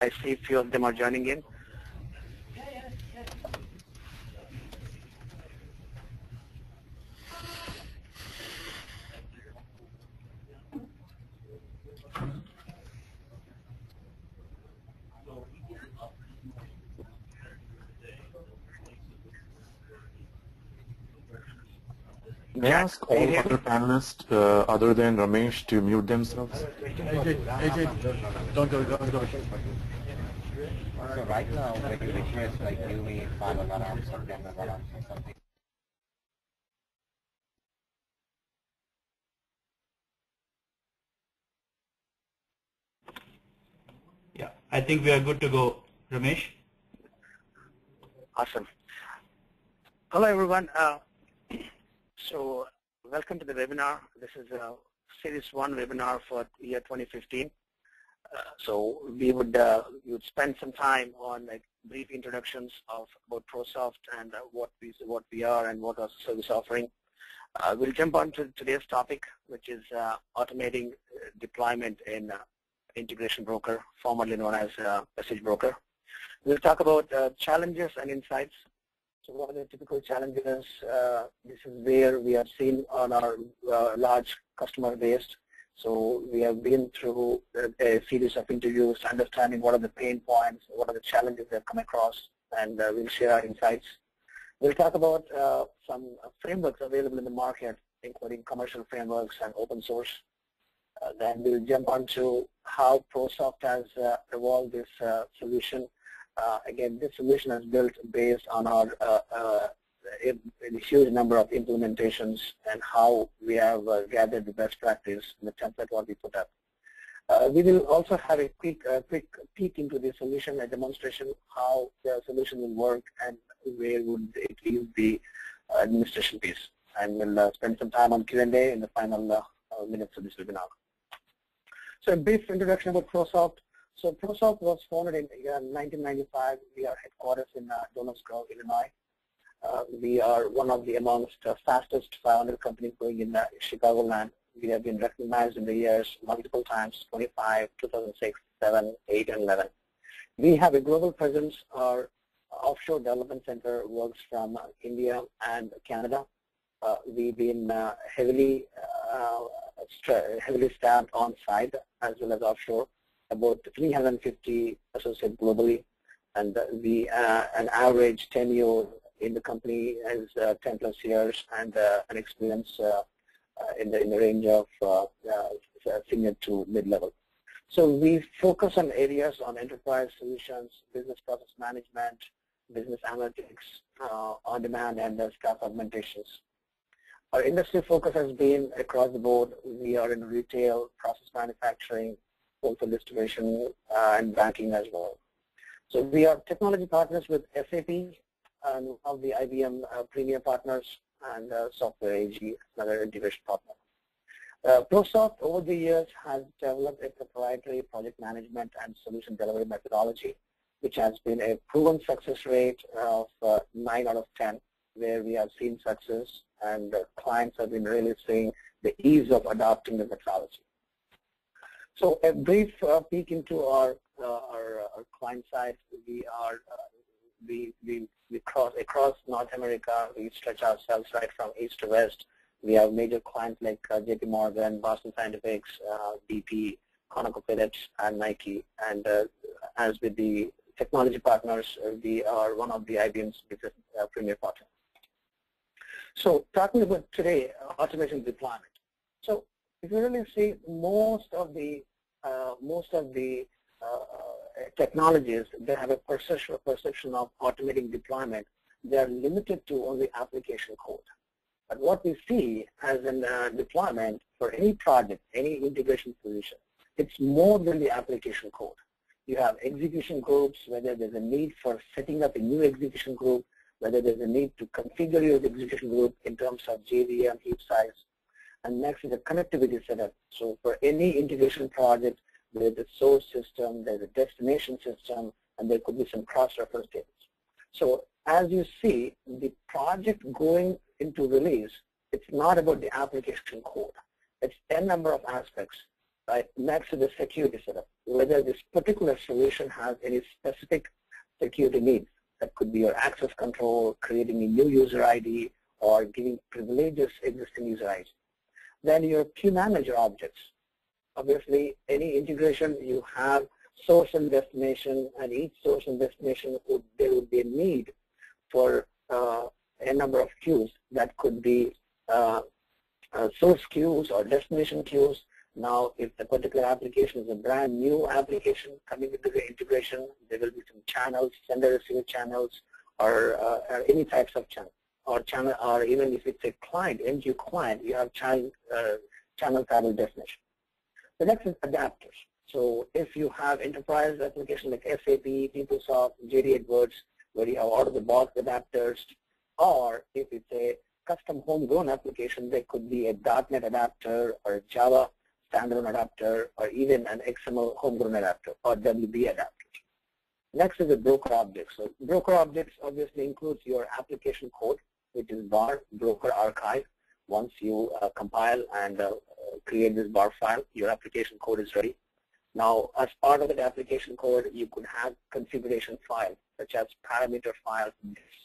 I see a few of them are joining in. May I ask all other panelists other than Ramesh to mute themselves? AJ, don't go. So right now, when you request like give me 5 alarms or 10 alarms or something. Yeah, I think we are good to go, Ramesh. Awesome. Hello, everyone. So welcome to the webinar. This is a Series 1 webinar for year 2015. So we would spend some time on like brief introductions of about ProSoft and what we are and what our service offering. We'll jump on to today's topic, which is automating deployment in integration broker, formerly known as message broker. We'll talk about challenges and insights. So what are the typical challenges? This is where we have seen on our large customer base. So we have been through a series of interviews, understanding what are the pain points, what are the challenges they've come across, and we'll share our insights. We'll talk about some frameworks available in the market, including commercial frameworks and open source. Then we'll jump onto how ProSoft has evolved this solution. Again, this solution is built based on our a huge number of implementations and how we have gathered the best practice in the template what we put up. We will also have a quick peek into the solution, a demonstration how the solution will work and where would it leave the administration piece. And we'll spend some time on Q&A in the final minutes of this webinar. So a brief introduction about ProSoft. So ProSoft was founded in 1995. We are headquarters in Donuts Grove, Illinois. We are one of the amongst fastest 500 companies going in Chicagoland. We have been recognized in the years multiple times, 25, 2006, 7, 8, and 11. We have a global presence. Our offshore development center works from India and Canada. We've been heavily staffed on site as well as offshore, about 350 associates globally, and an average tenure in the company is 10 plus years and an experience in the range of senior to mid-level. So we focus on areas on enterprise solutions, business process management, business analytics, on-demand, and staff augmentations. Our industry focus has been across the board. We are in retail, process manufacturing, wholesale distribution, and banking as well. So we are technology partners with SAP and one of the IBM Premier partners, and Software AG, another integration partner. ProSoft over the years has developed a proprietary project management and solution delivery methodology, which has been a proven success rate of 9 out of 10, where we have seen success, and clients have been really seeing the ease of adopting the methodology. So a brief peek into our client side. We cross across North America. We stretch ourselves right from east to west. We have major clients like JP Morgan, Boston Scientific, BP, ConocoPhillips, and Nike. And as with the technology partners, we are one of the IBM's biggest premier partners. So talking about today, automation deployment. So if you really see most of the technologies that have a perception of automating deployment, they are limited to only application code. But what we see as a deployment for any project, any integration solution, it's more than the application code. You have execution groups, whether there's a need for setting up a new execution group, whether there's a need to configure your execution group in terms of JVM, heap size. And next is a connectivity setup. So for any integration project, there's a source system, there's a destination system, and there could be some cross-reference tables. So as you see, the project going into release, it's not about the application code. It's a number of aspects. Right? Next is the security setup. Whether this particular solution has any specific security needs. That could be your access control, creating a new user ID, or giving privileges existing user ID. Then your queue manager objects. Obviously, any integration you have source and destination, and each source and destination there would be a need for a number of queues that could be source queues or destination queues. Now, if the particular application is a brand new application coming into the integration, there will be some channels, sender-receiver channels, or any types of channel, or even if it's a client, MQ client, you have channel travel destination. The next is adapters. So if you have enterprise applications like SAP, ProSoft, JD Edwards, where you have out-of-the-box adapters, or if it's a custom homegrown application, there could be a .NET adapter or a Java standalone adapter, or even an XML homegrown adapter or WB adapter. Next is the broker objects. So broker objects obviously includes your application code, which is bar broker archive. Once you compile and create this bar file, your application code is ready. Now, as part of that application code, you could have configuration files, such as parameter files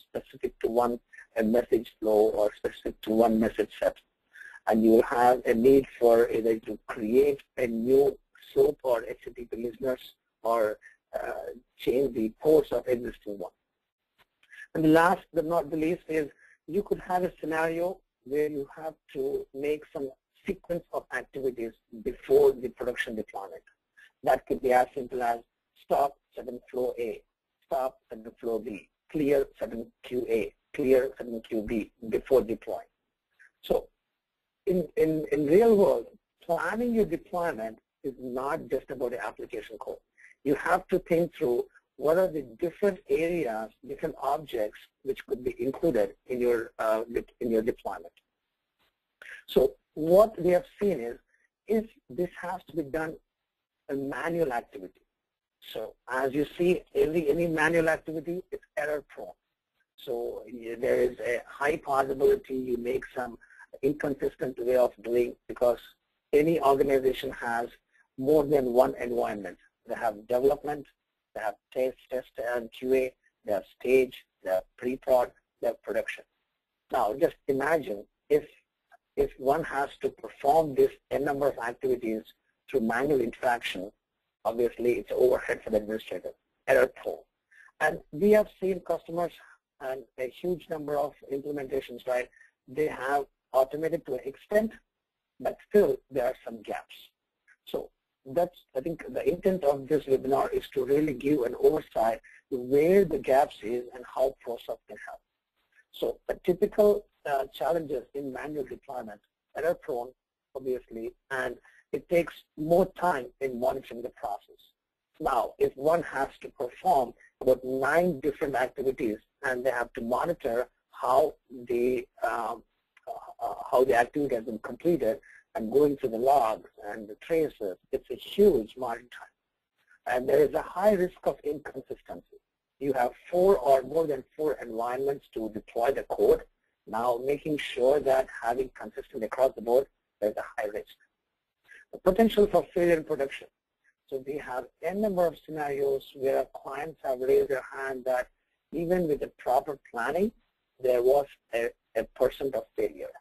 specific to one message flow or specific to one message set. And you will have a need for either to create a new SOAP or HTTP listeners, or change the ports of existing one. And the last but not the least is you could have a scenario where you have to make some sequence of activities before the production deployment. That could be as simple as stop certain flow A, stop certain flow B, clear certain queue A, clear certain queue B before deploying. So in real world, planning your deployment is not just about the application code. You have to think through what are the different areas, different objects which could be included in your deployment. So what we have seen is if this has to be done a manual activity. So as you see, any manual activity is error prone. So there is a high possibility you make some inconsistent way of doing, because any organization has more than one environment. They have development, they have test and QA, they have stage, they have pre-prod, they have production. Now just imagine if one has to perform this n number of activities through manual interaction, obviously it's overhead for the administrator, error prone. And we have seen customers and a huge number of implementations, right? They have automated to an extent, but still there are some gaps. So that's, I think the intent of this webinar is to really give an oversight to where the gaps is and how ProSoft can help. So the typical challenges in manual deployment, error prone, obviously, and it takes more time in monitoring the process. Now, if one has to perform about 9 different activities and they have to monitor how the activity has been completed and going through the logs and the traces, it's a huge monitoring time. And there is a high risk of inconsistency. You have 4 or more than 4 environments to deploy the code. Now, making sure that having consistent across the board, there's a high risk. The potential for failure in production. So we have a number of scenarios where clients have raised their hand that even with the proper planning, there was a % of failure.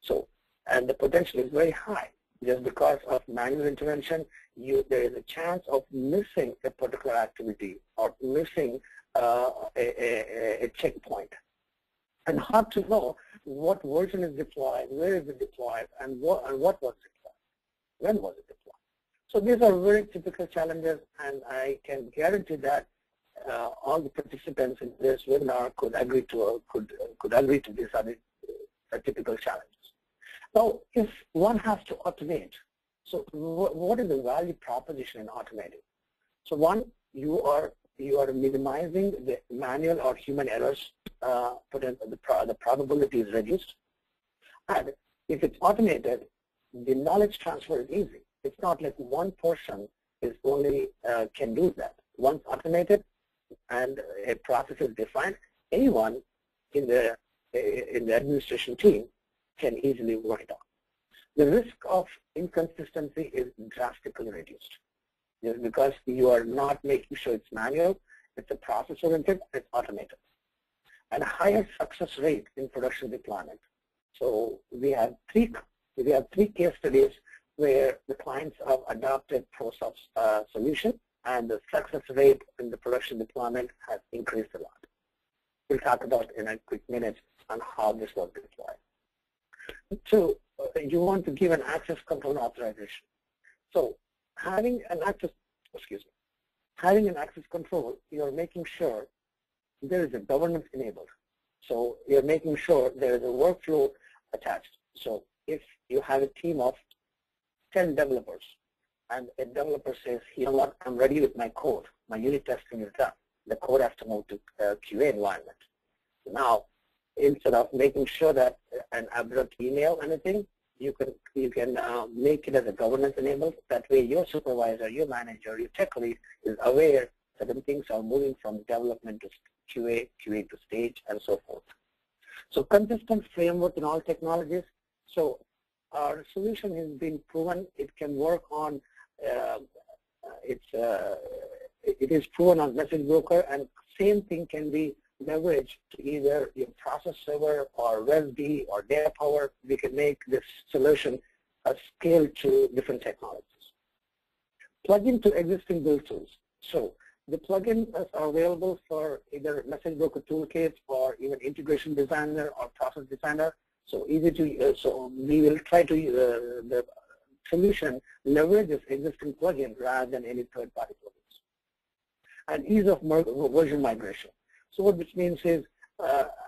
So, and the potential is very high. Just because of manual intervention, there is a chance of missing a particular activity or missing a checkpoint. And hard to know what version is deployed, where is it deployed, and what was deployed, when was it deployed. So these are very typical challenges, and I can guarantee that all the participants in this webinar could agree to these are the typical challenges. Now, if one has to automate, so what is the value proposition in automating? So one, you are minimizing the manual or human errors. The probability is reduced, and if it's automated, the knowledge transfer is easy. It's not like one person is only can do that. Once automated and a process is defined, anyone in the administration team can easily work it out. the risk of inconsistency is drastically reduced. Just because you are not making sure it's manual, it's a process-oriented, it's automated. And a higher success rate in production deployment. So we have three case studies where the clients have adopted ProSoft's solution, and the success rate in the production deployment has increased a lot. We'll talk about in a quick minute on how this was deployed. So you want to give an access control authorization. So having an access control, you're making sure there is a governance enabled. So you're making sure there is a workflow attached. So if you have a team of 10 developers and a developer says, you know what, I'm ready with my code, my unit testing is done, the code has to move to QA environment. So now, instead of making sure that an abrupt email anything, you can make it as a governance enabled. That way your supervisor, your manager, your tech lead is aware certain things are moving from development to QA to stage, and so forth. So consistent framework in all technologies. So our solution has been proven. It can work on, it is proven on message broker, and same thing can be leveraged to either your process server or REST or data power. We can make this solution scale to different technologies. Plug-in to existing build tools. So the plugins are available for either message broker toolkit or even integration designer or process designer. So easy to so we will try to the solution leverages existing plugin rather than any third-party plugins. And ease of version migration. So what this means is,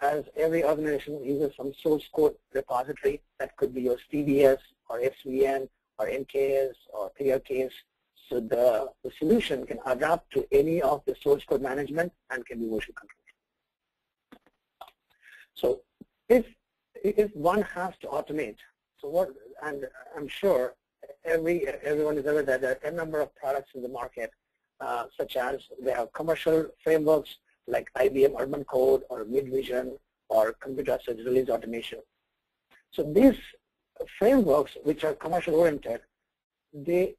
as every organization uses some source code repository, that could be your CDS or SVN or NKS or PRKs. So the solution can adapt to any of the source code management and can be version controlled. So if one has to automate, so what, and I'm sure everyone is aware that there are a number of products in the market, such as they have commercial frameworks like IBM Urban Code or Midvision or Computer Assisted Release Automation. So these frameworks, which are commercial oriented, they're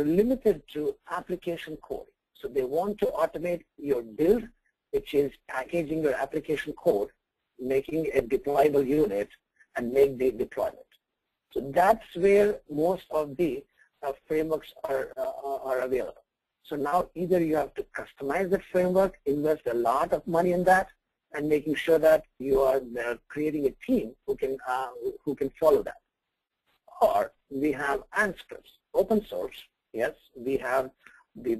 limited to application code. So they want to automate your build, which is packaging your application code, making a deployable unit, and make the deployment. So that's where most of the frameworks are available. So now either you have to customize that framework, invest a lot of money in that, and making sure that you are creating a team who can follow that. Or we have scripts, open source. Yes, we have the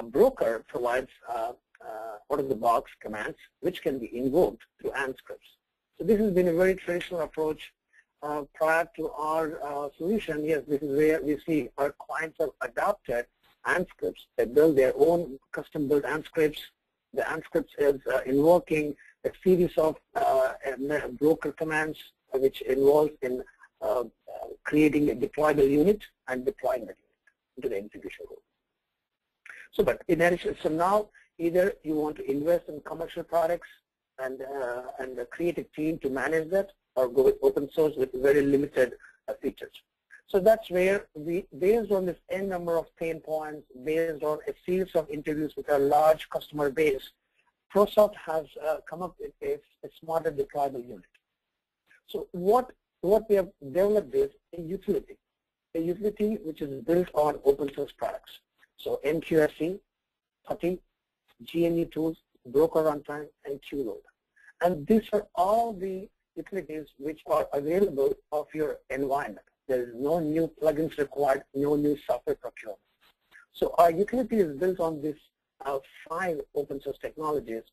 broker provides out-of-the-box commands which can be invoked through scripts. So this has been a very traditional approach prior to our solution. Yes, this is where we see our clients have adopted scripts. They build their own custom-built scripts. The scripts is invoking a series of broker commands, which involves in creating a deployable unit and deploying that unit into the execution role. So, but in addition, so now either you want to invest in commercial products and create a team to manage that, or go with open source with very limited features. So that's where we, based on this n number of pain points, based on a series of interviews with a large customer base, ProSoft has come up with a smarter deployable unit. So what we have developed is a utility which is built on open source products. So MQSE, PuTTY, GNU tools, broker runtime, and QLoad. And these are all the utilities which are available of your environment. There is no new plugins required, no new software procurement. So our utility is built on these 5 open source technologies,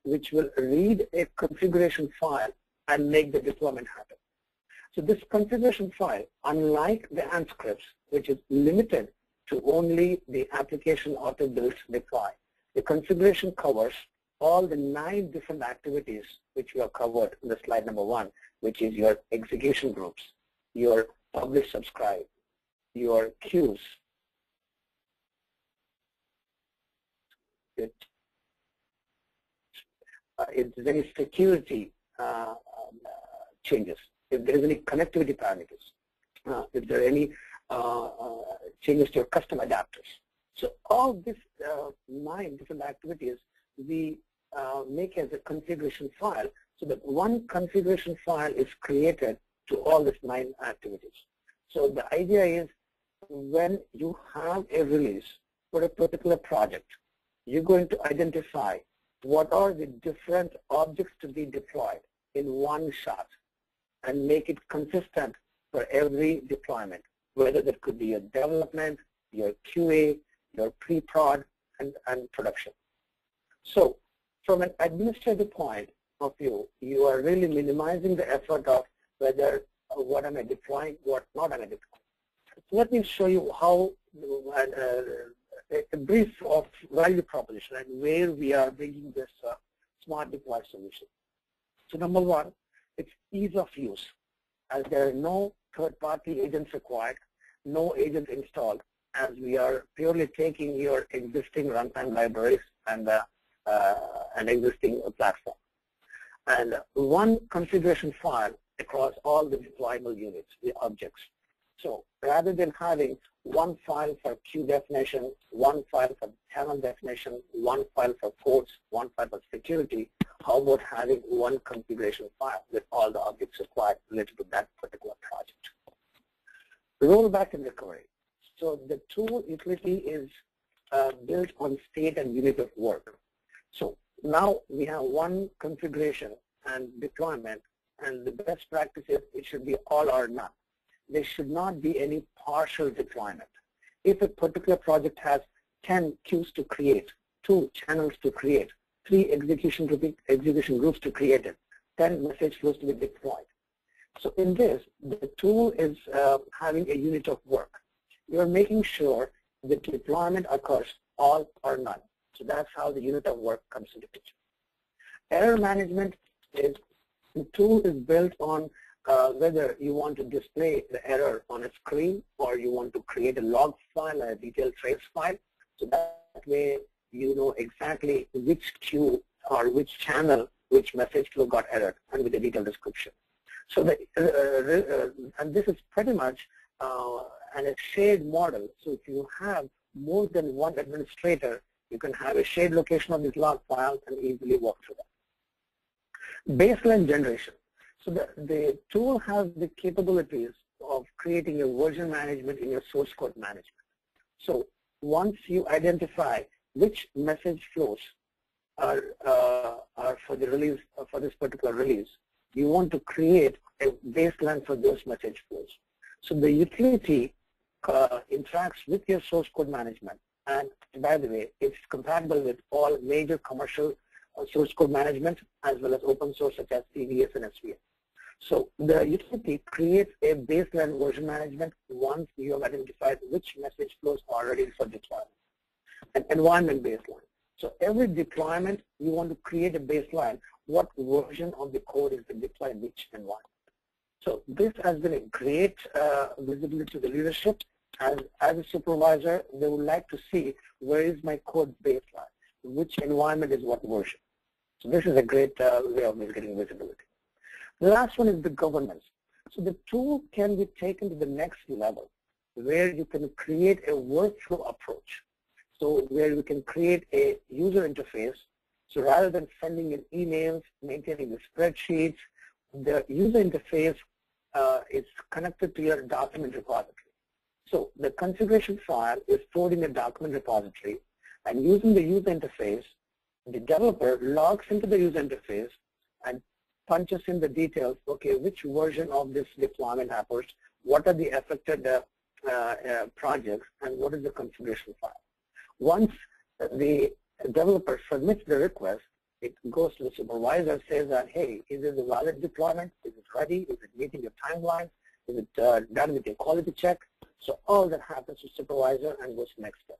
which will read a configuration file and make the deployment happen. So this configuration file, unlike the scripts, which is limited to only the application auto build deploy, the configuration covers all the 9 different activities which we have covered in the slide number 1, which is your execution groups, your publish subscribe, your queues, if there's any security changes, if there's any connectivity parameters, if there are any changes to your custom adapters. So all this 9 different activities we make as a configuration file, so that one configuration file is created to all these 9 activities. So the idea is, when you have a release for a particular project, you're going to identify what are the different objects to be deployed in one shot and make it consistent for every deployment, whether that could be your development, your QA, your pre-prod, and production. So from an administrative point of view, you are really minimizing the effort of whether what am I deploying, what not am I deploying. So let me show you how a brief of value proposition and where we are bringing this smart deploy solution. So number one, it's ease of use, as there are no third-party agents required, no agent installed, as we are purely taking your existing runtime libraries and existing platform. And one configuration file across all the deployable units, the objects. So rather than having one file for queue definition, one file for channel definition, one file for codes, one file for security, how about having one configuration file with all the objects required related to that particular project? Rollback and recovery. So the tool utility is built on state and unit of work. So now we have one configuration and deployment, and the best practice is it should be all or none. There should not be any partial deployment. If a particular project has 10 queues to create, 2 channels to create, 3 execution groups to create it, 10 message flows to be deployed. So in this, the tool is having a unit of work. You're making sure the deployment occurs all or none. So that's how the unit of work comes into picture. Error management is, the tool is built on whether you want to display the error on a screen or you want to create a log file, a detailed trace file. So that way you know exactly which queue or which channel, which message flow got errored, and with a detailed description. So and this is pretty much a shared model. So if you have more than one administrator, you can have a shared location of these log files and easily walk through them. Baseline generation. So the tool has the capabilities of creating a version management in your source code management. So once you identify which message flows are for the release, for this particular release, you want to create a baseline for those message flows. So the utility interacts with your source code management, and by the way, it's compatible with all major commercial source code management as well as open source such as CVS and SVN. So the utility creates a baseline version management once you have identified which message flows are ready for deployment. An environment baseline. So every deployment, you want to create a baseline. What version of the code is being deployed in which environment? So this has been a great visibility to the leadership. As a supervisor, they would like to see where is my code baseline, which environment is what version. So this is a great way of getting visibility. The last one is the governance. So the tool can be taken to the next level, where you can create a workflow approach. So where you can create a user interface. So rather than sending in emails, maintaining the spreadsheets, the user interface is connected to your document repository. So the configuration file is stored in a document repository, and using the user interface, the developer logs into the user interface and punches in the details, okay, which version of this deployment happens, what are the affected projects, and what is the configuration file. Once the developer submits the request, it goes to the supervisor, says that, hey, is this a valid deployment? Is it ready? Is it meeting your timeline? Is it done with your quality check? So all that happens to supervisor and goes to the next step.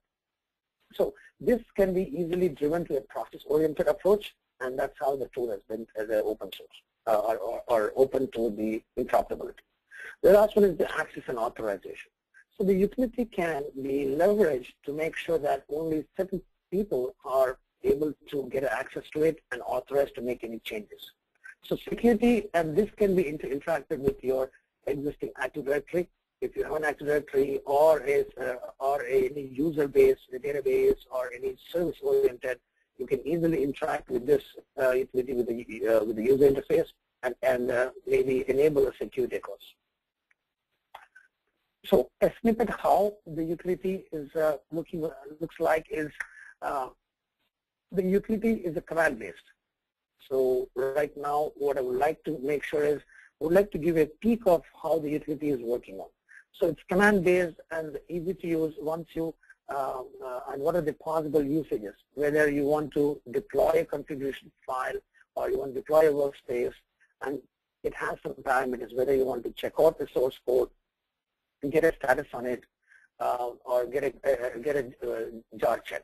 So this can be easily driven to a process-oriented approach, and that's how the tool has been as an open source or open to the interoperability. The last one is the access and authorization. So the utility can be leveraged to make sure that only certain people are able to get access to it and authorized to make any changes. So security, and this can be interacted with your existing Active Directory. if you have an Active Directory or any user base, a database, or any service oriented, you can easily interact with this utility with the user interface and maybe enable a security across. So a snippet how the utility is looks like is the utility is a command based. So right now, what I would like to make sure is I would like to give a peek of how the utility is working on. So it's command based and easy to use once you and what are the possible usages, whether you want to deploy a configuration file or you want to deploy a workspace, and it has some parameters, whether you want to check out the source code, get a status on it, or get a jar check.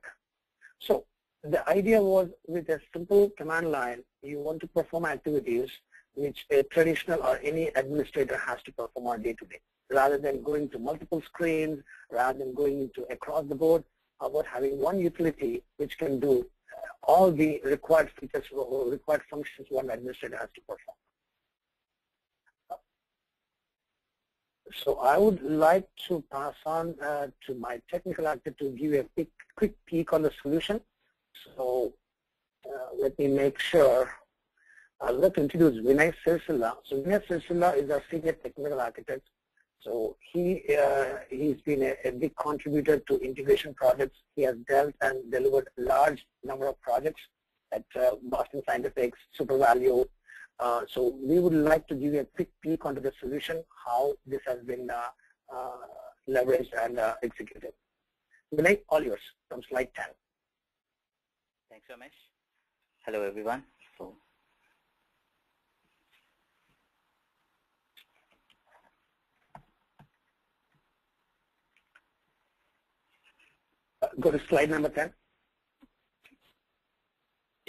So the idea was with a simple command line, you want to perform activities which a traditional or any administrator has to perform on day-to-day. Rather than going to multiple screens, rather than going into across the board, how about having one utility which can do all the required features or required functions one administrator has to perform. So I would like to pass on to my technical actor to give you a quick peek on the solution. So let me make sure. I'd like to introduce Vinay Sircilla. So Vinay Sircilla is our senior technical architect. So he's been a big contributor to integration projects. He has dealt and delivered a large number of projects at Boston Scientific, SuperValue. So we would like to give you a quick peek onto the solution, how this has been leveraged and executed. Vinay, all yours from slide 10. Thanks, Ramesh. Hello, everyone. So, go to slide number 10.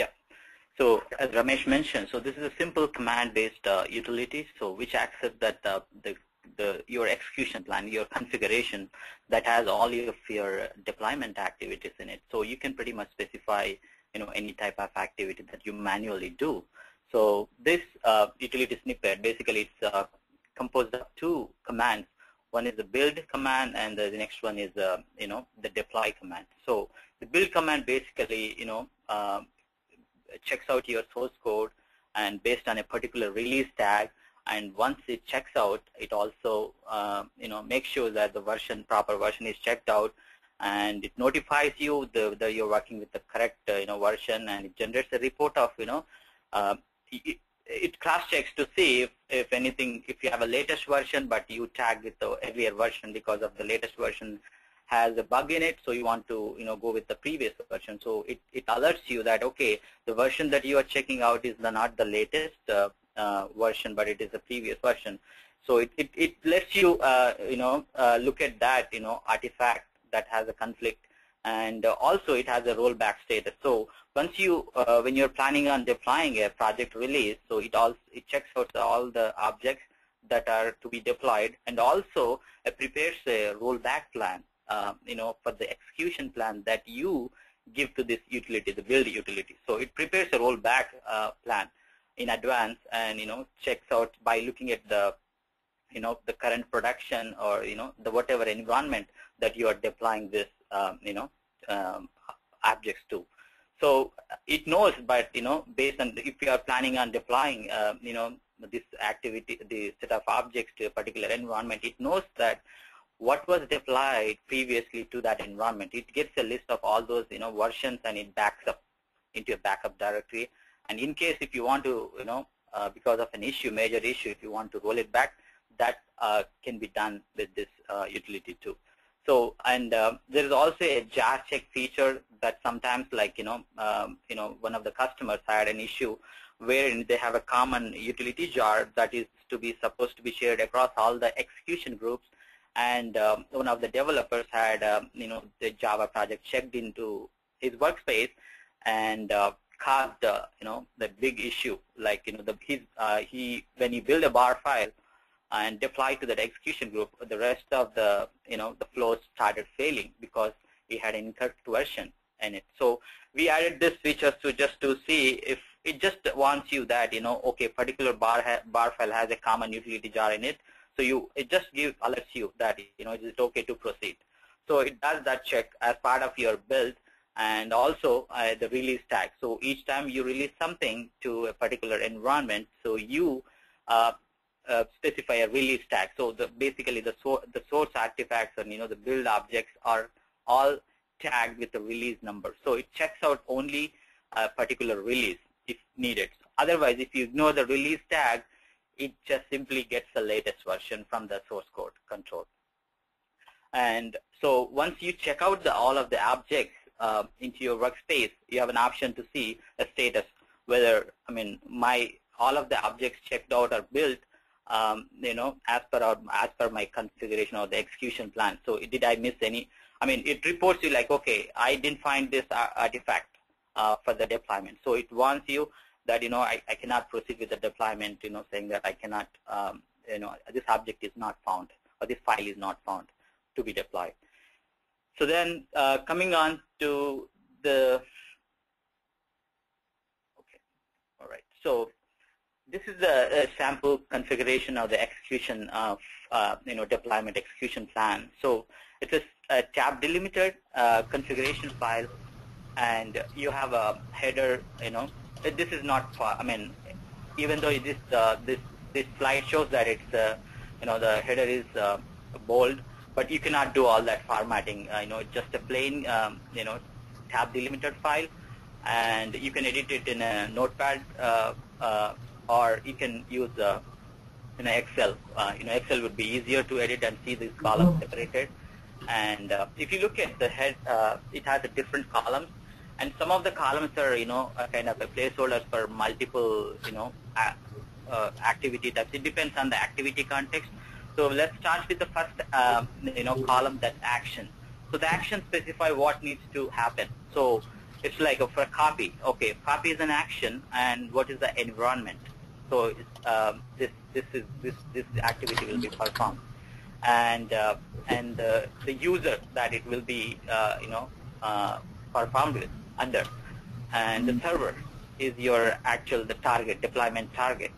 yeah. So as Ramesh mentioned, so this is a simple command-based utility, so which accepts that your execution plan, your configuration that has all of your deployment activities in it. So you can pretty much specify, any type of activity that you manually do. So this utility snippet, basically it's composed of two commands. One is the build command, and the next one is the deploy command. So the build command basically checks out your source code, and based on a particular release tag, and once it checks out, it also makes sure that the proper version is checked out, and it notifies you that you're working with the correct version, and it generates a report of it cross-checks to see if you have a latest version, but you tagged with the earlier version because of the latest version has a bug in it, so you want to go with the previous version. So it alerts you that, okay, the version that you are checking out is not the latest version, but it is the previous version. So it lets you look at that artifact that has a conflict, and also it has a rollback status. So once you when you're planning on deploying a project release, so it checks out all the objects that are to be deployed, and also it prepares a rollback plan for the execution plan that you give to this utility, the build utility. So it prepares a rollback plan in advance, and checks out by looking at the the current production, or the whatever environment that you are deploying this objects to. So it knows, but based on if you are planning on deploying this activity, the set of objects to a particular environment, it knows that what was deployed previously to that environment. It gets a list of all those versions, and it backs up into a backup directory. And in case if you want to because of an issue, major issue, if you want to roll it back, that can be done with this utility too. So, and there is also a jar check feature that sometimes, like one of the customers had an issue wherein they have a common utility jar that is supposed to be shared across all the execution groups, and one of the developers had the Java project checked into his workspace, and caused the big issue, like when he built a bar file and deployed to that execution group, the rest of the the flows started failing because he had an incorrect version in it. So we added this feature just to see if it just wants you that okay, particular bar file has a common utility jar in it. So it just alerts you that it is okay to proceed. So it does that check as part of your build, and also the release tag. So each time you release something to a particular environment, so you specify a release tag. So basically the source artifacts and the build objects are all tagged with the release number. So it checks out only a particular release if needed. Otherwise, if you ignore the release tag, it just simply gets the latest version from the source code control. And so once you check out all of the objects into your workspace, you have an option to see a status, whether all of the objects checked out are built as per my configuration or the execution plan. So did I miss any? It reports you like, okay, I didn't find this artifact for the deployment. So it warns you that I cannot proceed with the deployment, saying that I cannot, this object is not found, or this file is not found to be deployed. So then coming on to the, okay, all right. So this is the sample configuration of the execution of, deployment execution plan. So it's a tab delimited configuration file, and you have a header. This is not, even though this slide shows that it's, the header is bold, but you cannot do all that formatting. It's just a plain, tab delimited file, and you can edit it in a notepad, or you can use Excel. Excel would be easier to edit and see these columns separated. And if you look at the head, it has a different columns, and some of the columns are, kind of a placeholder for multiple, activity types. It depends on the activity context. So let's start with the first, column, that's action. So the action specify what needs to happen. So it's like for a copy. Okay, copy is an action, and what is the environment? So this activity will be performed, and the user that it will be, performed with under, and the server is your the target, deployment target.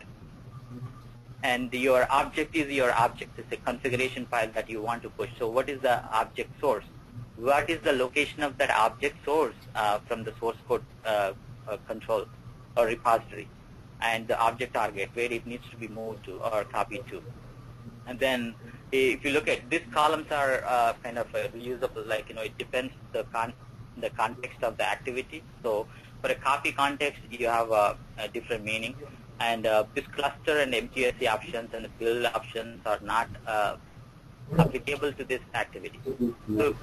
And your object is your object. It's a configuration file that you want to push. So what is the object source? What is the location of that object source from the source code control or repository? And the object target, where it needs to be moved to or copied to. And then if you look at these columns are kind of reusable, like, it depends the context of the activity. So for a copy context, you have a different meaning. And this cluster and MTSC options and the build options are not applicable to this activity. So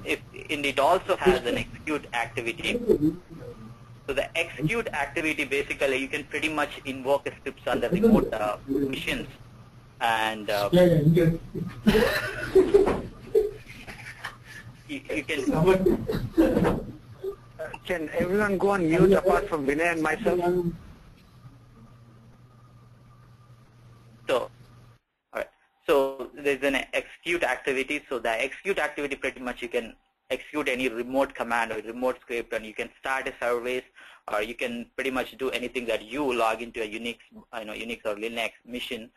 it also has an execute activity. So the execute activity, basically, you can pretty much invoke scripts on the remote machines, and you can. Can everyone go on mute apart from Vinay and myself? So, all right. So there's an execute activity. So the execute activity, pretty much you can execute any remote command or remote script, and you can start a service, or you can pretty much do anything that you log into a Unix, Unix or Linux machine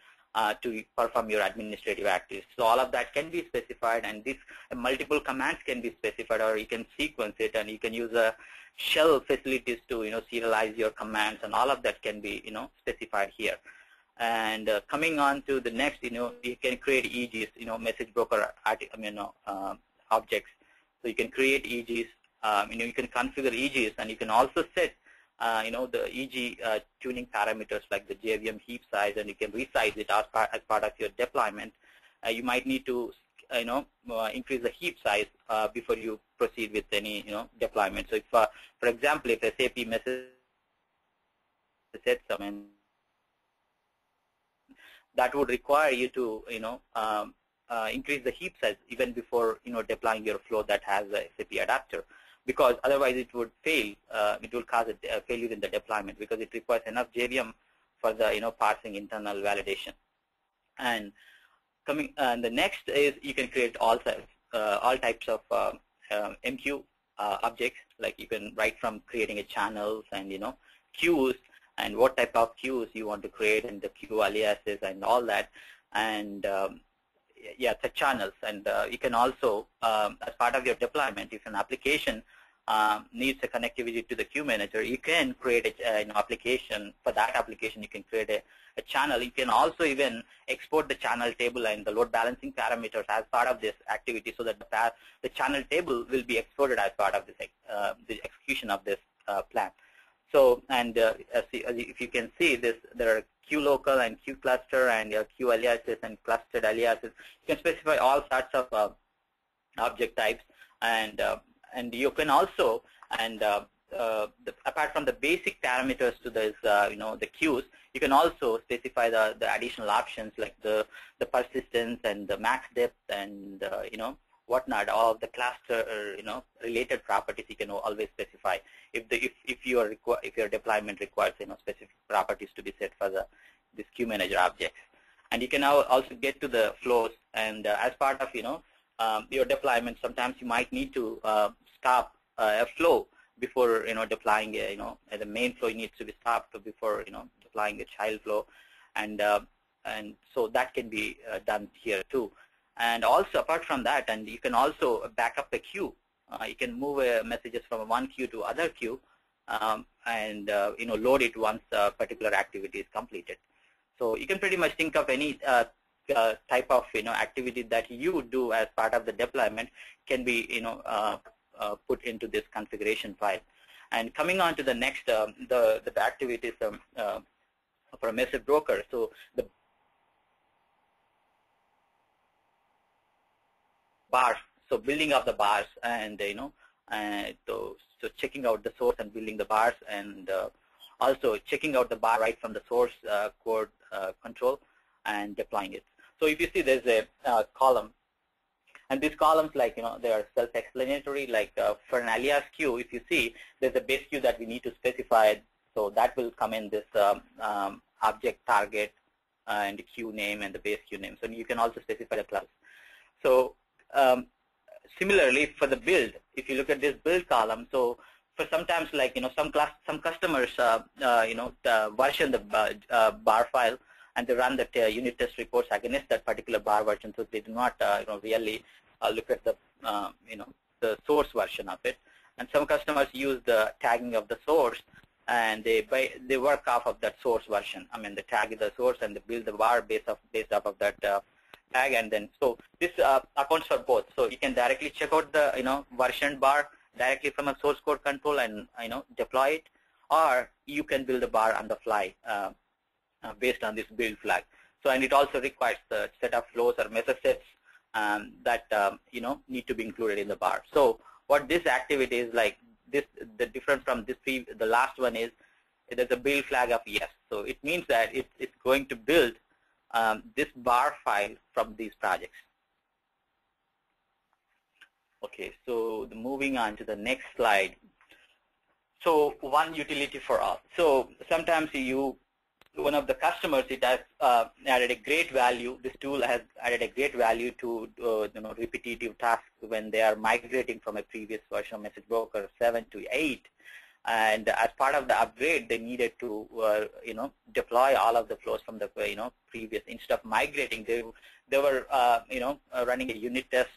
to perform your administrative activities. So all of that can be specified, and these multiple commands can be specified, or you can sequence it, and you can use a shell facilities to serialize your commands, and all of that can be specified here. And coming on to the next, you can create EGs, message broker objects. So you can create EGs, you can configure EGs, and you can also set, the EG tuning parameters like the JVM heap size, and you can resize it as part of your deployment. You might need to, increase the heap size before you proceed with any, deployment. So if, for example, if SAP message sets something, that would require you to, increase the heap size even before, deploying your flow that has a SAP adapter, because otherwise it would fail. It will cause a failure in the deployment because it requires enough JVM for the, parsing internal validation. And the next is you can create all types of MQ objects. Like you can write from creating a channels and queues, and what type of queues you want to create, and the queue aliases and all that. and yeah, the channels. And you can also, as part of your deployment, if an application needs a connectivity to the queue manager, you can create an application. For that application, you can create a channel. You can also even export the channel table and the load balancing parameters as part of this activity, so that the channel table will be exported as part of this the execution of this plan. So, and if you can see this, there are queue local and queue cluster and queue aliases and clustered aliases. You can specify all sorts of object types, and you can also, apart from the basic parameters to this, the queues, you can also specify the additional options like the persistence and the max depth and whatnot. All of the cluster related properties you can always specify if your deployment requires specific properties to be set for this queue manager objects. And you can now also get to the flows, and as part of your deployment, sometimes you might need to stop a flow before deploying the main flow needs to be stopped before deploying a child flow, and so that can be done here too. And also apart from that, and you can also back up a queue. You can move messages from one queue to other queue, and load it once a particular activity is completed. So you can pretty much think of any type of activity that you do as part of the deployment can be put into this configuration file. And coming on to the next, the activities for a message broker. So the bars, so building of the bars, and so checking out the source and building the bars, and also checking out the bar right from the source code control and deploying it. So if you see, there's a column, and these columns, like they are self-explanatory. Like for an alias queue, if you see, there's a base queue that we need to specify, so that will come in this object target and the queue name and the base queue name. So you can also specify the class. So similarly for the build, if you look at this build column, so for sometimes like some customers version the bar file, and they run the unit test reports against that particular bar version, so they do not really look at the the source version of it. And some customers use the tagging of the source, and they work off of that source version. I mean, they tag the source and they build the bar based off of that tag, and then so this accounts for both. So you can directly check out the version bar directly from a source code control and deploy it, or you can build a bar on the fly based on this build flag. So, and it also requires the set of flows or message sets that need to be included in the bar. So what this activity is like, the difference from this the last one is there's a build flag of yes. So it means that it's going to build this bar file from these projects. Okay, so moving on to the next slide. So one utility for all. So sometimes one of the customers, it has added a great value. This tool has added a great value to repetitive tasks when they are migrating from a previous version of Message Broker 7 to 8. And as part of the upgrade, they needed to deploy all of the flows from the previous. Instead of migrating, they were running a unit test,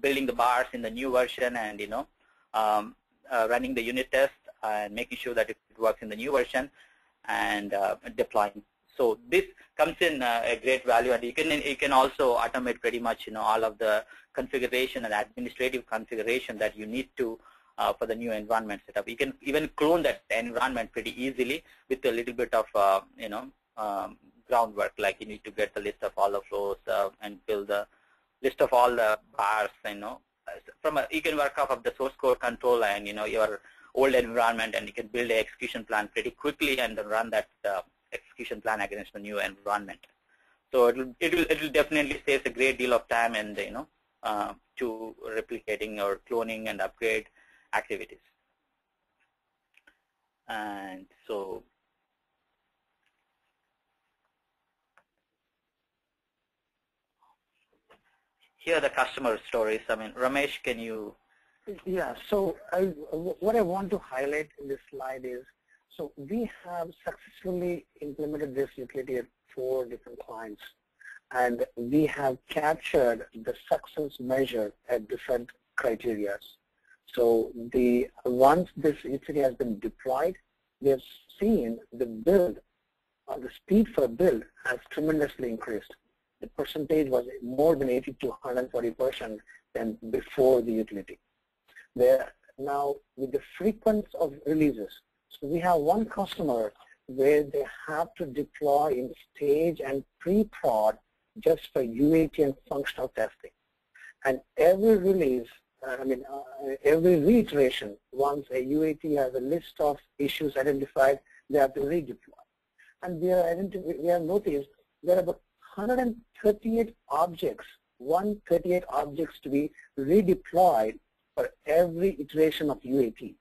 building the bars in the new version, and running the unit test and making sure that it works in the new version, and deploying. So this comes in a great value, and you can also automate pretty much all of the configuration and administrative configuration that you need to for the new environment setup. You can even clone that environment pretty easily with a little bit of groundwork, like you need to get the list of all the flows and build the list of all the bars. You can work off of the source code control and your old environment, and you can build an execution plan pretty quickly and then run that execution plan against the new environment. So it will definitely save a great deal of time and to replicating or cloning and upgrade activities. And so here are the customer stories. I mean, Ramesh, can you? Yeah, so what I want to highlight in this slide is, so we have successfully implemented this utility at 4 different clients. and we have captured the success measure at different criteria. So once this utility has been deployed, we have seen the build, or the speed for build has tremendously increased. The percentage was more than 80 to 140% than before the utility. Now, with the frequency of releases, so we have one customer where they have to deploy in stage and pre-prod just for UAT and functional testing. And every release, every reiteration, once a UAT has a list of issues identified, they have to redeploy. And we have noticed there are about 138 objects, 138 objects to be redeployed for every iteration of UAT.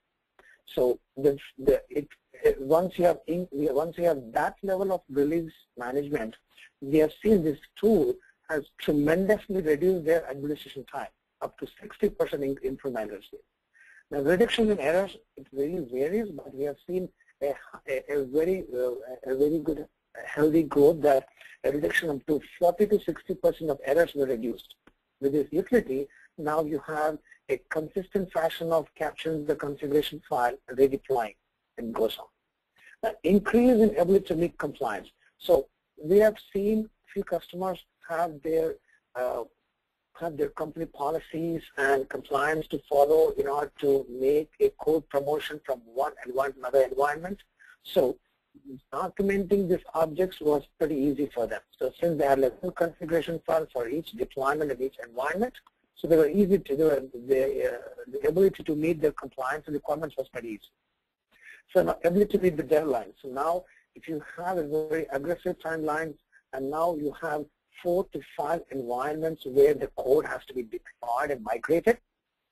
So once you have that level of release management, we have seen this tool has tremendously reduced their administration time, up to 60% improvement. Now, reduction in errors, it really varies, but we have seen a very good, healthy growth, that a reduction up to 40 to 60% of errors were reduced. With this utility, now you have a consistent fashion of capturing the configuration file and redeploying, and goes on. The increase in ability to meet compliance. So we have seen few customers have their company policies and compliance to follow in order to make a code promotion from one another environment. So documenting these objects was pretty easy for them. So since they had a full configuration file for each deployment of each environment, so they were easy to do, and the ability to meet their compliance requirements was pretty easy. So now ability to meet the deadline. So now if you have a very aggressive timeline, and now you have 4 to 5 environments where the code has to be deployed and migrated.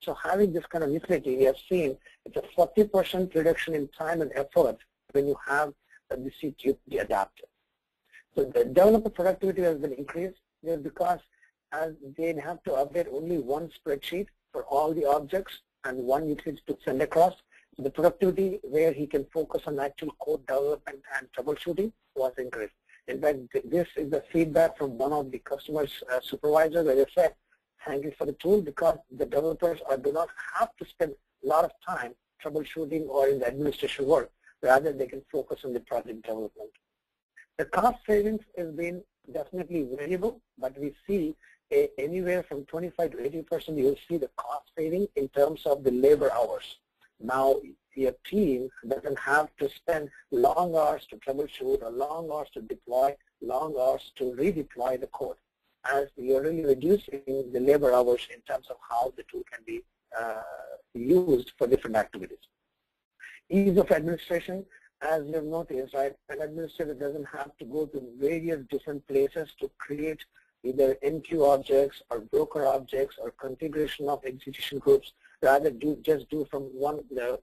So having this kind of utility, we have seen it's a 40% reduction in time and effort when you have the CTUP adapter. So the developer productivity has been increased because as they have to update only one spreadsheet for all the objects and one utility to send across, the productivity where he can focus on actual code development and troubleshooting was increased. In fact, this is the feedback from one of the customer's supervisors, where they said, thank you for the tool, because the developers do not have to spend a lot of time troubleshooting or in the administration work. Rather, they can focus on the project development. The cost savings has been definitely variable, but we see anywhere from 25 to 80%, you'll see the cost saving in terms of the labor hours. Now, your team doesn't have to spend long hours to troubleshoot, or long hours to deploy, long hours to redeploy the code, as you're really reducing the labor hours in terms of how the tool can be used for different activities. Ease of administration, as you've noticed, right, an administrator doesn't have to go to various different places to create either NQ objects or broker objects or configuration of execution groups. Rather, just do from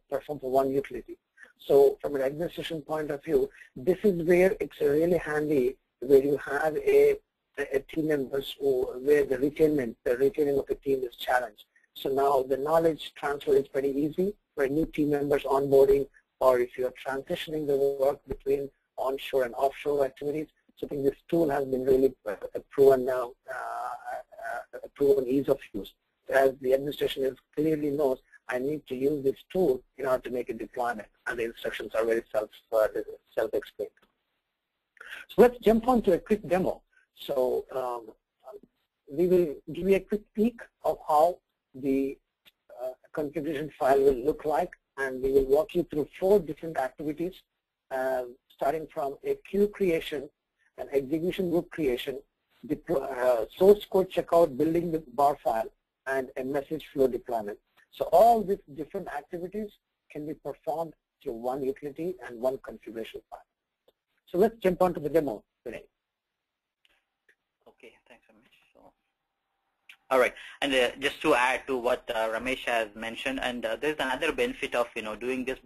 perform for one utility. So from an administration point of view, this is where it's really handy, where you have a team members where the retaining of the team is challenged. So now the knowledge transfer is pretty easy for new team members onboarding, or if you're transitioning the work between onshore and offshore activities. So I think this tool has been really proven now, proven ease of use. As the administration clearly knows, I need to use this tool in order to make a deployment, and the instructions are very self-explained. So let's jump on to a quick demo. So we will give you a quick peek of how the configuration file will look like, and we will walk you through 4 different activities, starting from a queue creation, an execution group creation, source code checkout, building the bar file, and a message flow deployment. So all these different activities can be performed through one utility and one configuration file. So let's jump on to the demo today. Okay, thanks, Ramesh. So, all right, and just to add to what Ramesh has mentioned, and there's another benefit of doing this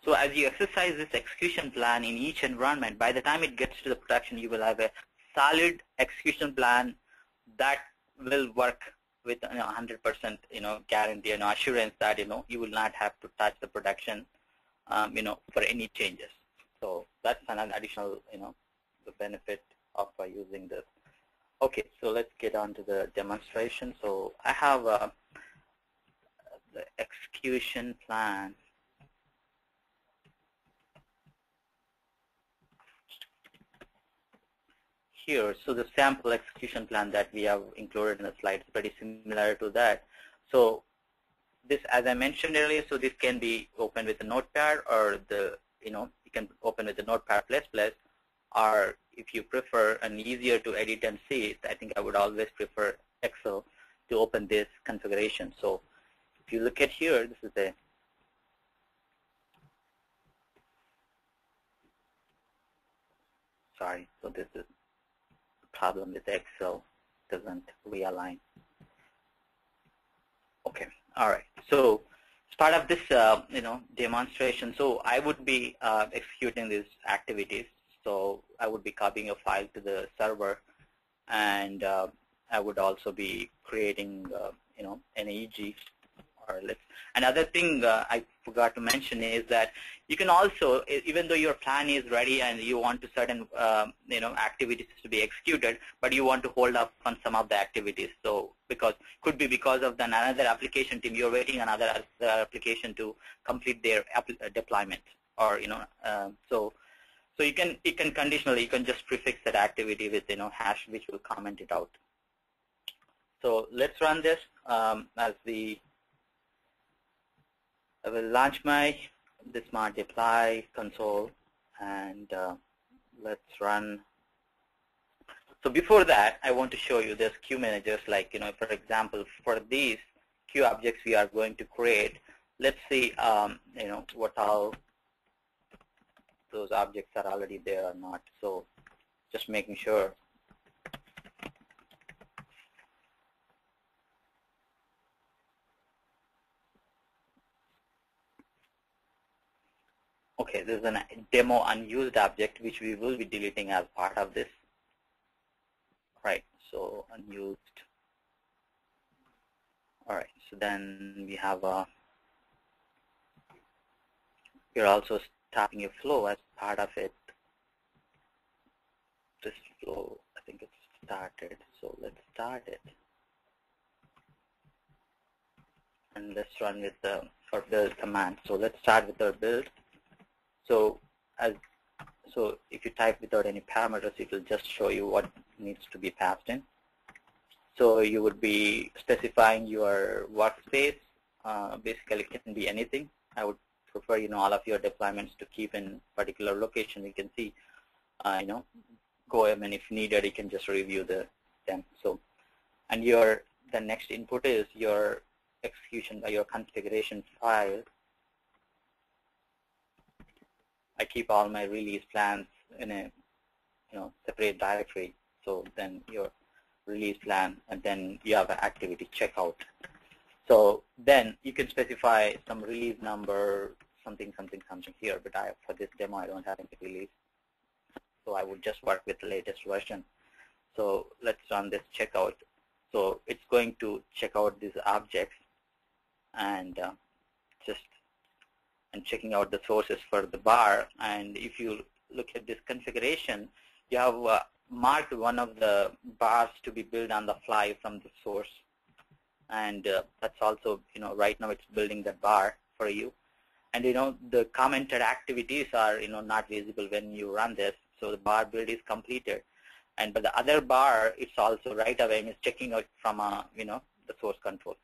so as you exercise this execution plan in each environment, by the time it gets to the production, you will have a solid execution plan that will work with 100% guarantee and assurance that you will not have to touch the production for any changes. So that's another additional the benefit of using this. Okay, so let's get on to the demonstration. So I have the execution plan. Here, so the sample execution plan that we have included in the slide is pretty similar to that. So this, as I mentioned earlier, so this can be opened with a notepad, or you can open with the notepad++, or if you prefer an easier to edit and see it, I think I would always prefer Excel to open this configuration. So if you look at here, this is a so this is the problem with Excel, doesn't realign. Okay, all right. So as part of this, demonstration, so I would be executing these activities. So I would be copying a file to the server, and I would also be creating, an EG. Or another thing I forgot to mention is that you can also, even though your plan is ready and you want to certain activities to be executed, but you want to hold up on some of the activities. So could be because of another application team, you're waiting another application to complete their deployment, or so you can conditionally, you can just prefix that activity with hash, which will comment it out. So let's run this as I will launch my smart deploy console, and let's run. So before that, I want to show you this queue managers, like, for example, for these queue objects we are going to create, let's see, what all those objects are already there or not. So just making sure. Okay, there's a demo unused object which we will be deleting as part of this. Right, so unused. All right, so then we have we're also starting a flow as part of it. This flow, I think it's started, so let's start it. And let's run with the build command. So let's start with our build. So if you type without any parameters, it will just show you what needs to be passed in. So you would be specifying your workspace. Basically, it can be anything. I would prefer all of your deployments to keep in particular location. You can see, go in, and if needed, you can just review them. So, and the next input is your execution by your configuration file. I keep all my release plans in a separate directory. So then your release plan, and then you have an activity checkout. So then you can specify some release number, something here. But for this demo, I don't have any release. So I would just work with the latest version. So let's run this checkout. So it's going to check out these objects, and checking out the sources for the bar. And if you look at this configuration, you have marked one of the bars to be built on the fly from the source. And that's also, right now it's building that bar for you. And, the commented activities are, not visible when you run this. So the bar build is completed. But the other bar, it's also right away, it's checking out from, the source control.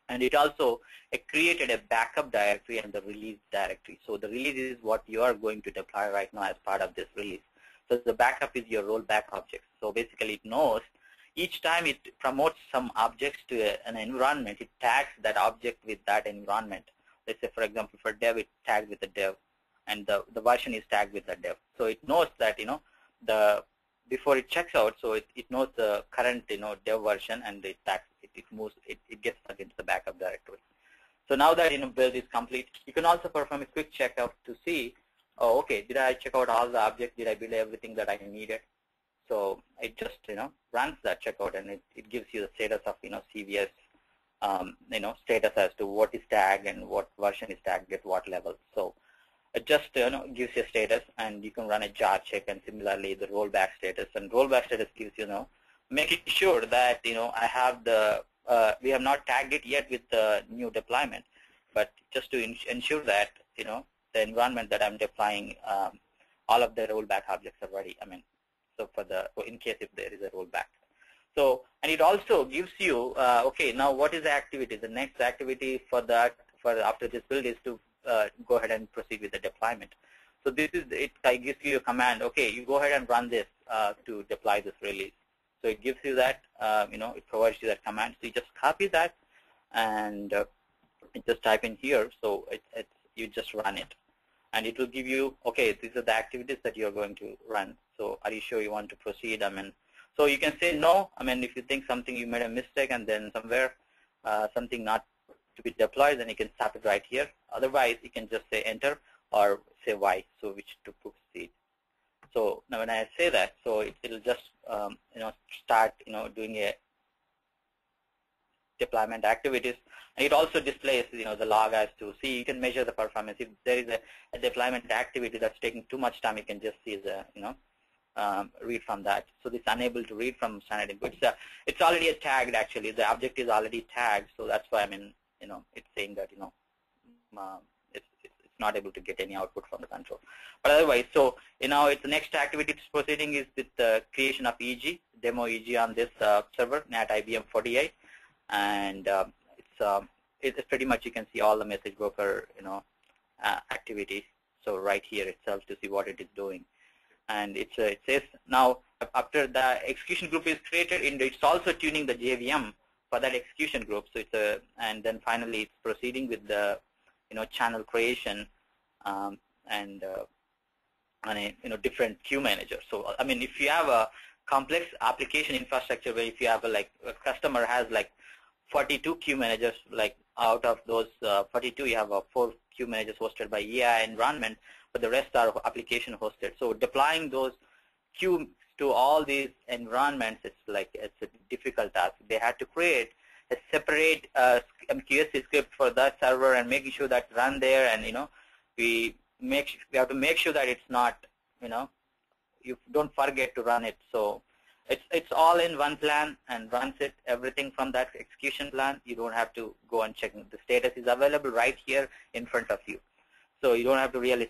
And it also created a backup directory and the release directory. So the release is what you are going to deploy right now as part of this release. So the backup is your rollback object. So basically it knows each time it promotes some objects to an environment, it tags that object with that environment. Let's say, for example, for dev, it tags with the dev, and the version is tagged with the dev. So it knows that, before it checks out, so it knows the current, dev version, and it tags, it gets stuck into the backup directory. So now that, build is complete, you can also perform a quick checkout to see, oh, okay, did I check out all the objects? Did I build everything that I needed? So it just, runs that checkout, and it gives you the status of, CVS, status as to what is tagged and what version is tagged at what level. So it just, gives you a status, and you can run a jar check, and similarly the rollback status. And rollback status gives, making sure that I have the we have not tagged it yet with the new deployment, but just to ensure that the environment that I'm deploying, all of the rollback objects are ready. So in case if there is a rollback. So, and it also gives you okay, now what is the activity? The next activity for after this build is to go ahead and proceed with the deployment. So this is it. Gives you a command. Okay, you go ahead and run this to deploy this release. So it gives you that, it provides you that command. So you just copy that and you just type in here. So you just run it, and it will give you, okay, these are the activities that you're going to run. So are you sure you want to proceed? So you can say no. If you think something you made a mistake and then somewhere something not to be deployed, then you can stop it right here. Otherwise, you can just say enter or say Y, so which to proceed. So now when I say that, so it'll just start doing a deployment activities, and it also displays the log as to see. You can measure the performance. If there is a deployment activity that's taking too much time, you can just see the read from that. So this unable to read from standard input. It's already tagged actually. The object is already tagged, so that's why it's saying that it's not able to get any output from the control. But otherwise, so its next activity proceeding is with the creation of EG, demo EG on this server at IBM 48, and it's pretty much you can see all the message broker activity. So right here itself to see what it is doing, and it says now after the execution group is created, it's also tuning the JVM for that execution group. So and then finally it's proceeding with the channel creation and on a different queue manager. So if you have a complex application infrastructure where if you have a customer has 42 queue managers, out of those 42 you have 4 queue managers hosted by EI environment, but the rest are application hosted. So deploying those queues to all these environments, it's a difficult task. They had to create a separate QSC script for that server and making sure that run there, and we have to make sure that it's not you don't forget to run it. So it's all in one plan and runs it everything from that execution plan. You don't have to go and check. The status is available right here in front of you. So you don't have to really,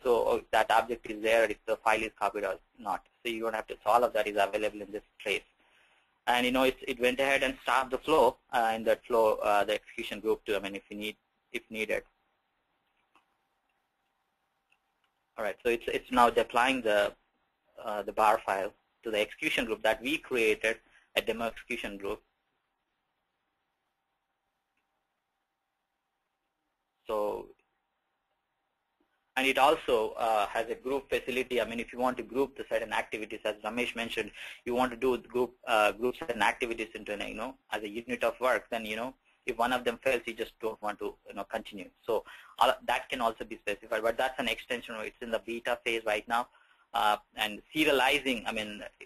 that object is there, if the file is copied or not. So you don't have to, so all of that is available in this trace. And it went ahead and stopped the flow, in that flow, the execution group too, if needed. All right, so it's now deploying the bar file to the execution group that we created, a demo execution group. So, and it also has a group facility. If you want to group the certain activities, as Ramesh mentioned, you want to do group certain activities into as a unit of work. Then if one of them fails, you just don't want to continue. So that can also be specified. But that's an extension. It's in the beta phase right now, and serializing.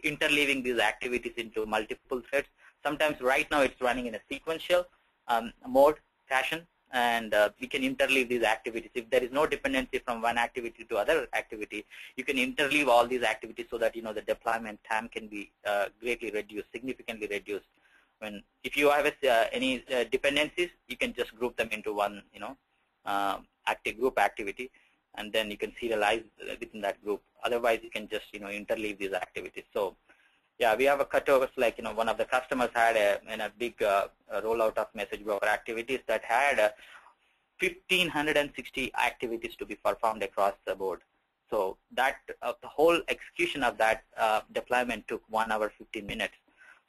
Interleaving these activities into multiple threads. Sometimes right now it's running in a sequential mode fashion. And we can interleave these activities. If there is no dependency from one activity to other activity, you can interleave all these activities so that the deployment time can be greatly reduced, significantly reduced. If you have any dependencies, you can just group them into one group activity, and then you can serialize within that group. Otherwise, you can just interleave these activities. So yeah, we have a cutovers, one of the customers had a big rollout of message broker activities that had 1,560 activities to be performed across the board. So that the whole execution of that deployment took 1 hour 15 minutes.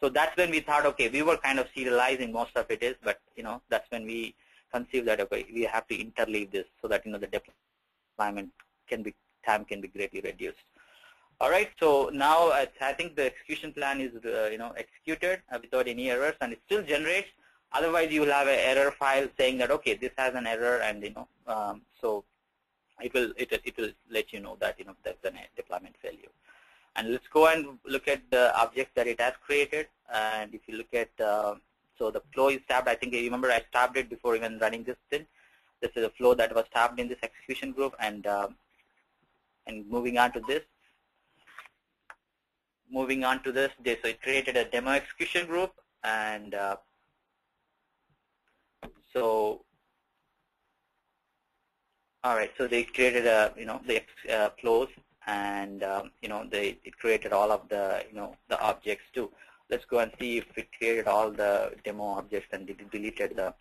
So that's when we thought, okay, we were kind of serializing most of it is, but that's when we conceived that, okay, we have to interleave this so that the deployment time can be greatly reduced. All right, so now I think the execution plan is executed without any errors, and it still generates. Otherwise, you will have an error file saying that, okay, this has an error, and so it will let you know that there's a deployment failure. And let's go and look at the object that it has created. And if you look at so the flow is tabbed. I think you remember I tabbed it before even running this thing. This is a flow that was tabbed in this execution group, and moving on to this. moving on to this, so it created a demo execution group, and so all right, so they created a the flows, and it created all of the the objects too. Let's go and see if it created all the demo objects and deleted the.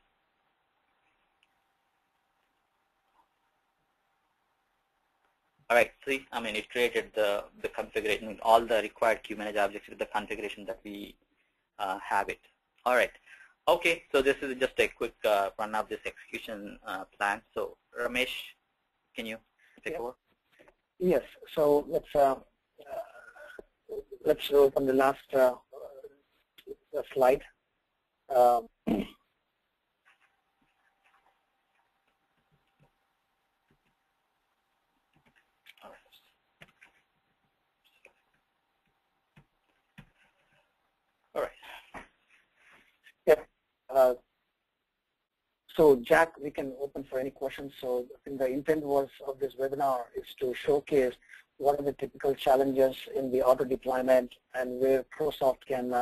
All right, see, I mean, it created the configuration, all the required Kubernetes objects with the configuration that we have it. All right, okay, so this is just a quick run of this execution plan. So Ramesh, can you take over? Yes. So let's open the last slide. All right. Yep. So Jack, we can open for any questions. So I think the intent of this webinar is to showcase what are the typical challenges in the auto deployment and where ProSoft can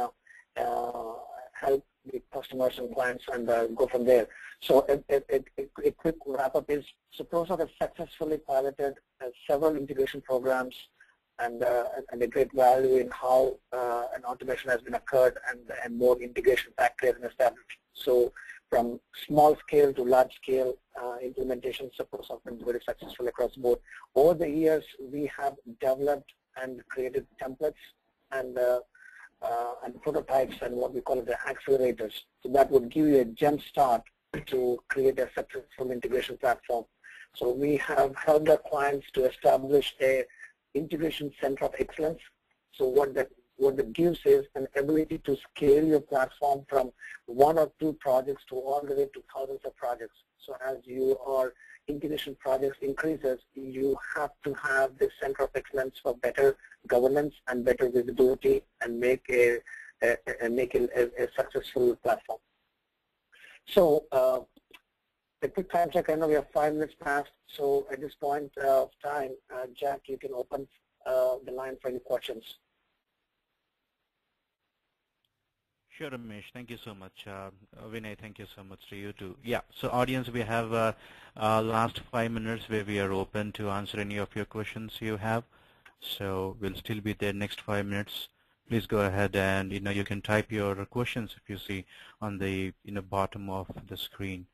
help the customers and clients and go from there. So a quick wrap up is, so ProSoft has successfully piloted several integration programs and a great value in how an automation has been occurred and more integration factories have been established. So from small scale to large scale implementation, ProSoft has been very successful across the board. Over the years, we have developed and created templates and prototypes and what we call the accelerators. So that would give you a jump start to create a successful integration platform. So we have helped our clients to establish a integration center of excellence. So what that gives is an ability to scale your platform from 1 or 2 projects to all the way to thousands of projects. So as your integration projects increases, you have to have this center of excellence for better governance and better visibility and make a successful platform. So a quick time check. I know we have 5 minutes past. So at this point of time, Jack, you can open the line for any questions. Sure, Ramesh. Thank you so much. Vinay, thank you so much to you too. Yeah, so audience, we have last 5 minutes where we are open to answer any of your questions you have. So we'll still be there next 5 minutes. Please go ahead and you can type your questions if you see on the bottom of the screen.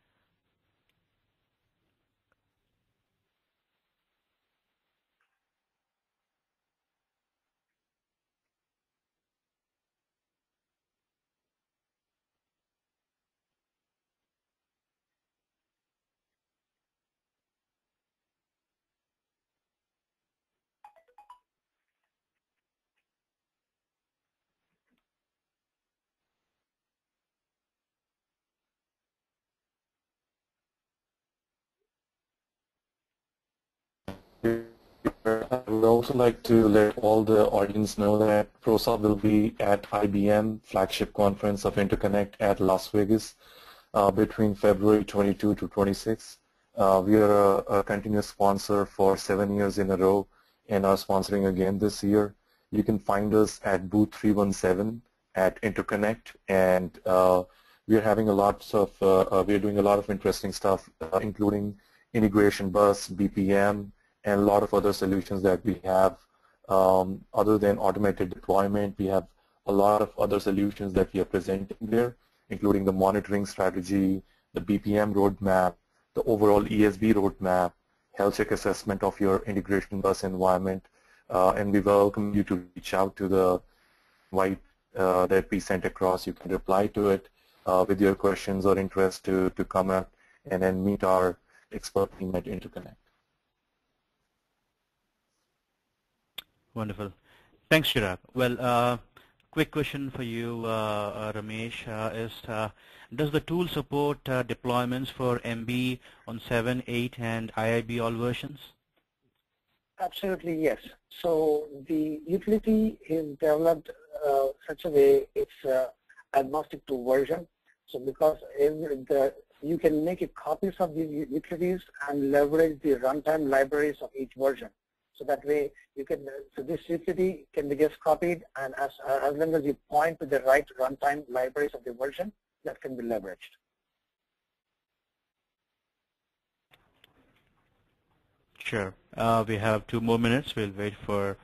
I would also like to let all the audience know that ProSoft will be at IBM Flagship Conference of Interconnect at Las Vegas between February 22 to 26. We are a continuous sponsor for 7 years in a row and are sponsoring again this year. You can find us at booth 317 at Interconnect, and we are having we're doing a lot of interesting stuff, including Integration Bus, BPM, and a lot of other solutions that we have. Other than automated deployment, we have a lot of other solutions that we are presenting there, including the monitoring strategy, the BPM roadmap, the overall ESB roadmap, health check assessment of your integration bus environment, and we welcome you to reach out to the invite that we sent across. You can reply to it with your questions or interest to come up and then meet our expert team at Interconnect. Wonderful. Thanks, Chirag. Well, quick question for you, Ramesh, is does the tool support deployments for MB on 7, 8, and IIB all versions? Absolutely, yes. So the utility is developed such a way it's agnostic to version. So because you can make copies of these utilities and leverage the runtime libraries of each version. So that way you can, so this utility can be just copied, and as long as you point to the right runtime libraries of the version, that can be leveraged. Sure. We have 2 more minutes. We'll wait for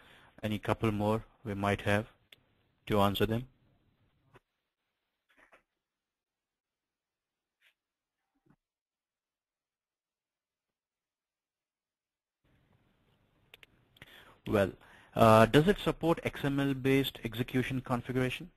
any couple more we might have to answer them. Well, does it support XML-based execution configuration?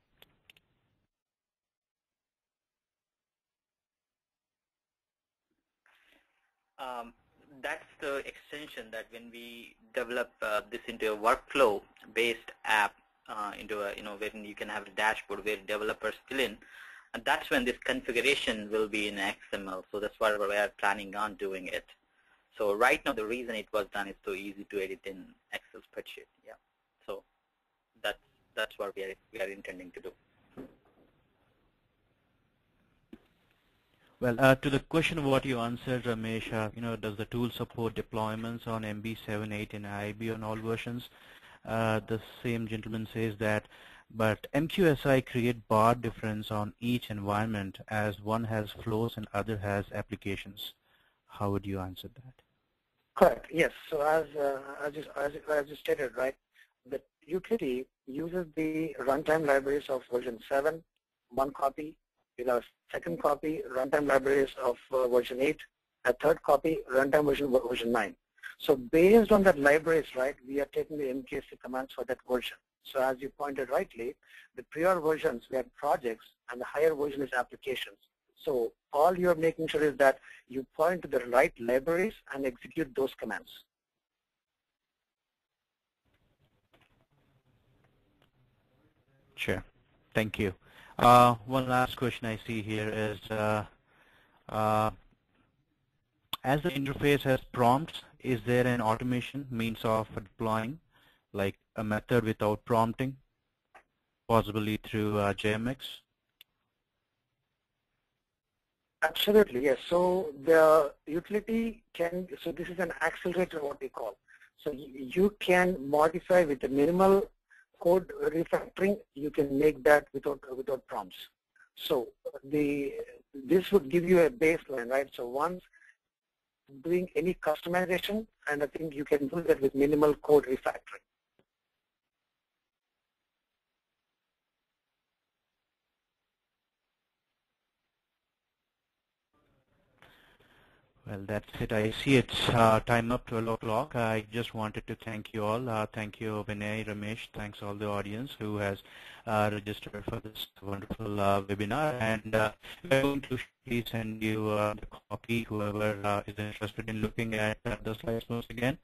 That's the extension that when we develop this into a workflow-based app, into a, when you can have a dashboard where developers fill in, and that's when this configuration will be in XML. So that's what we are planning on doing it. So right now, the reason it was done is so easy to edit in Excel spreadsheet. Yeah. So that's what we are intending to do. Well, to the question of what you answered, Ramesh, does the tool support deployments on MB7, 8, and IB on all versions? The same gentleman says that, but MQSI create bar difference on each environment as one has flows and other has applications. How would you answer that? Correct. Yes. So as you stated, right, the utility uses the runtime libraries of version 7, 1 copy. You'll have a 2nd copy, runtime libraries of version 8, a 3rd copy, runtime version 9. So based on that libraries, right, we are taking the MQSI commands for that version. So as you pointed rightly, the prior versions we had projects, and the higher version is applications. So all you're making sure is that you point to the right libraries and execute those commands. Sure. Thank you. One last question I see here is, as the interface has prompts, is there an automation means of deploying, like a method without prompting, possibly through JMX? Absolutely, yes. So the utility can, so this is an accelerator, what we call. So you can modify with the minimal code refactoring, you can make that without prompts. So this would give you a baseline, right? So once doing any customization, and I think you can do that with minimal code refactoring. Well, that's it. I see it's time up, 12 o'clock. I just wanted to thank you all. Thank you, Vinay, Ramesh. Thanks all the audience who has registered for this wonderful webinar. And we're going to please send you the copy, whoever is interested in looking at the slides once again.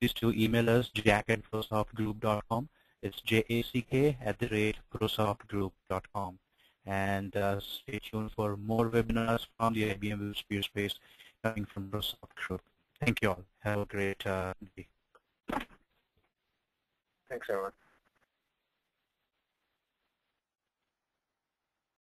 Please do email us, jack@prosoftgroup.com. It's jack@prosoftgroup.com. And stay tuned for more webinars from the IBM Sphere Space coming from ProSoft Group. Thank you all. Have a great day. Thanks, everyone.